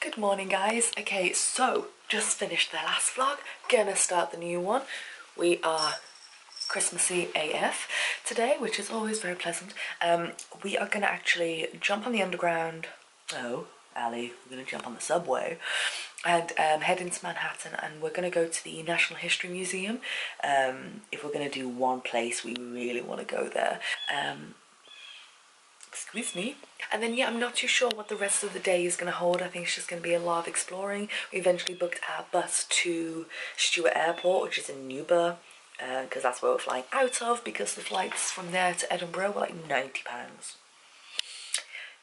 Good morning, guys. Okay, so just finished the last vlog, gonna start the new one. We are Christmassy AF today, which is always very pleasant. We are gonna actually jump on the underground. Oh, Ali, we're gonna jump on the subway and head into Manhattan, and we're gonna go to the National History Museum. If we're gonna do one place, we really want to go there. Excuse me. And then yeah, I'm not too sure what the rest of the day is going to hold. I think it's just going to be a lot of exploring. We eventually booked our bus to Stewart Airport, which is in Newburgh, because that's where we're flying out of, because the flights from there to Edinburgh were like £90.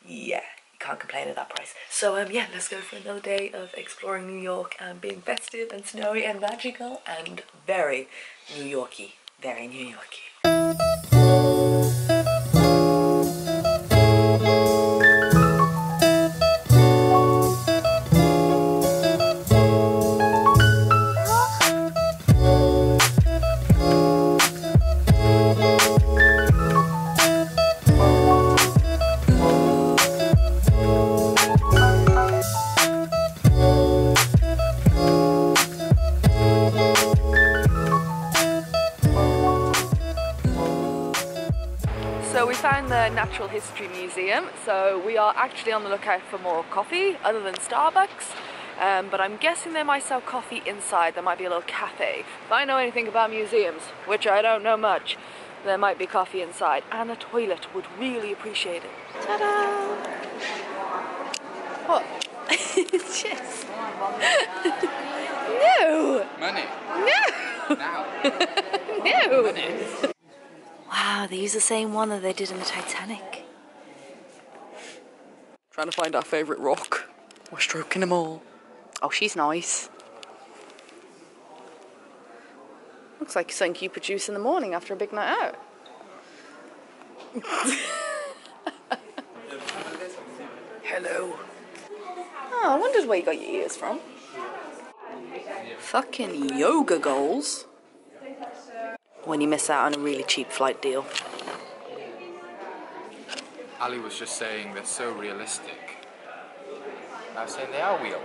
Yeah, you can't complain at that price. So yeah, let's go for another day of exploring New York and being festive and snowy and magical and very New Yorky. Very New Yorky. So we found the Natural History Museum, so we are actually on the lookout for more coffee other than Starbucks, but I'm guessing they might sell coffee inside. There might be a little cafe. If I know anything about museums, which I don't know much, there might be coffee inside, and a toilet. Would really appreciate it. Ta-da! What? Yes. No! Money. No! Now. No! Money. Wow, they use the same one that they did in the Titanic. Trying to find our favourite rock. We're stroking them all. Oh, she's nice. Looks like something you produce in the morning after a big night out. Hello. Oh, I wondered where you got your ears from. Fucking yoga goals. When you miss out on a really cheap flight deal. Ali was just saying they're so realistic. I was saying they are real.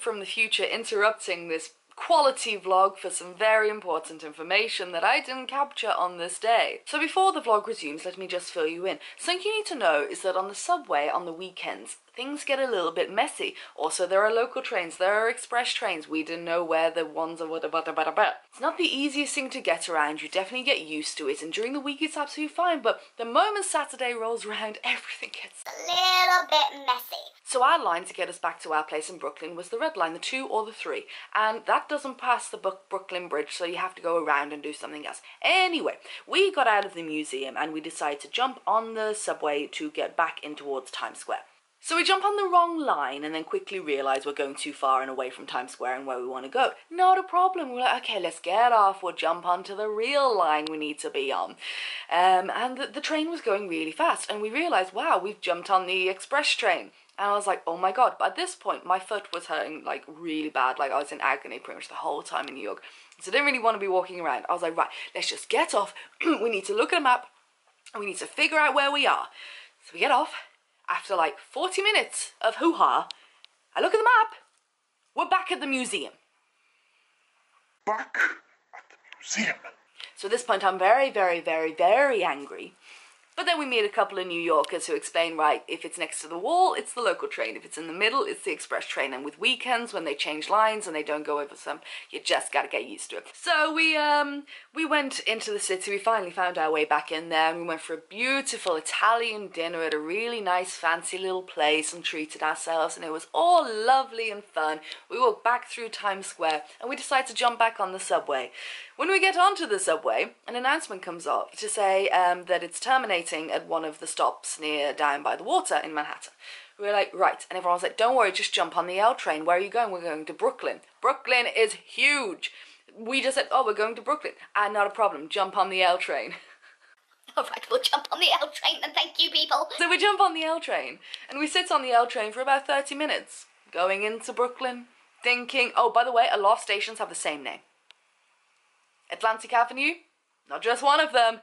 From the future interrupting this quality vlog for some very important information that I didn't capture on this day. So before the vlog resumes, let me just fill you in. Something you need to know is that on the subway on the weekends, things get a little bit messy. Also, there are local trains, there are express trains. We didn't know where the ones are, It's not the easiest thing to get around. You definitely get used to it, and during the week it's absolutely fine, but the moment Saturday rolls around, everything gets a little bit messy. So our line to get us back to our place in Brooklyn was the red line, the 2 or the 3, and that doesn't pass the Brooklyn Bridge, so you have to go around and do something else. Anyway, we got out of the museum and we decided to jump on the subway to get back in towards Times Square. So we jump on the wrong line and then quickly realise we're going too far and away from Times Square and where we want to go. Not a problem. We're like, okay, let's get off. We'll jump onto the real line we need to be on. And the train was going really fast, and we realised, wow, we've jumped on the express train. And I was like, oh my god. But at this point, my foot was hurting like really bad. Like I was in agony pretty much the whole time in New York. So I didn't really want to be walking around. I was like, right, let's just get off. We need to look at a map and we need to figure out where we are. So we get off. After like 40 minutes of hoo-ha, I look at the map. We're back at the museum. Back at the museum. So at this point, I'm very, very, very, very angry. But then we meet a couple of New Yorkers who explain, right, if it's next to the wall, it's the local train. If it's in the middle, it's the express train. And with weekends, when they change lines and they don't go over some, you just gotta get used to it. So we went into the city. We finally found our way back in there, and we went for a beautiful Italian dinner at a really nice, fancy little place and treated ourselves. And it was all lovely and fun. We walked back through Times Square, and we decided to jump back on the subway. When we get onto the subway, an announcement comes up to say that it's terminating at one of the stops near down by the water in Manhattan. We were like, right. And everyone was like, don't worry, just jump on the L train. Where are you going? We're going to Brooklyn. Brooklyn is huge. We just said, oh, we're going to Brooklyn. And not a problem, jump on the L train. All right, we'll jump on the L train and thank you, people. So we jump on the L train, and we sit on the L train for about 30 minutes, going into Brooklyn, thinking, oh, by the way, a lot of stations have the same name. Atlantic Avenue, not just one of them.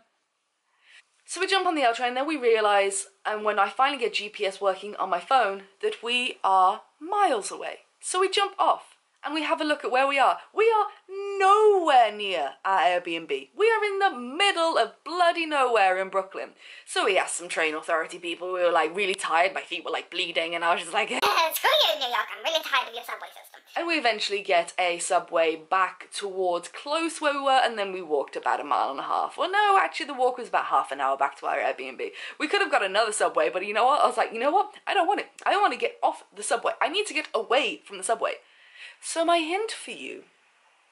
So we jump on the L train, then we realise, and when I finally get GPS working on my phone, that we are miles away. So we jump off, and we have a look at where we are. We are nowhere near our Airbnb. We are in the middle of bloody nowhere in Brooklyn. So we asked some train authority people. We were like really tired. My feet were like bleeding, and I was just like, Screw you, New York. I'm really tired of your subway system. and we eventually get a subway back towards close where we were, and then we walked about 1.5 miles. Well, no, actually the walk was about half an hour back to our Airbnb. We could have got another subway, but you know what? I was like, you know what? I don't want it. I don't want to get off the subway. I need to get away from the subway. So my hint for you,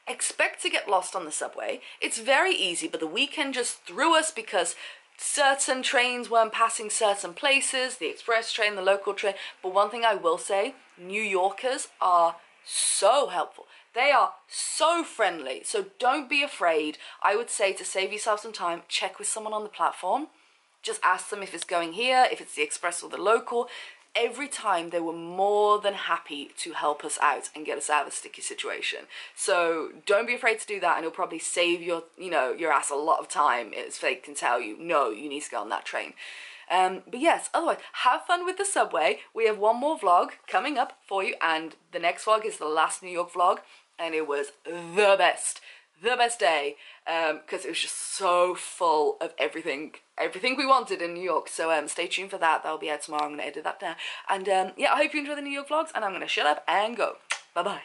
expect to get lost on the subway. It's very easy, but the weekend just threw us because certain trains weren't passing certain places, the express train, the local train. But one thing I will say, New Yorkers are so helpful. They are so friendly, so don't be afraid. I would say to save yourself some time, check with someone on the platform. Just ask them if it's going here, if it's the express or the local. Every time they were more than happy to help us out and get us out of a sticky situation. So don't be afraid to do that, and it'll probably save your ass a lot of time if they can tell you, no, you need to go on that train. But yes, otherwise, have fun with the subway. We have one more vlog coming up for you, and the next vlog is the last New York vlog, and it was the best day, because it was just so full of everything we wanted in New York. So stay tuned for that. That'll be out tomorrow. I'm going to edit that down. And yeah, I hope you enjoy the New York vlogs, and I'm going to shut up and go. Bye-bye.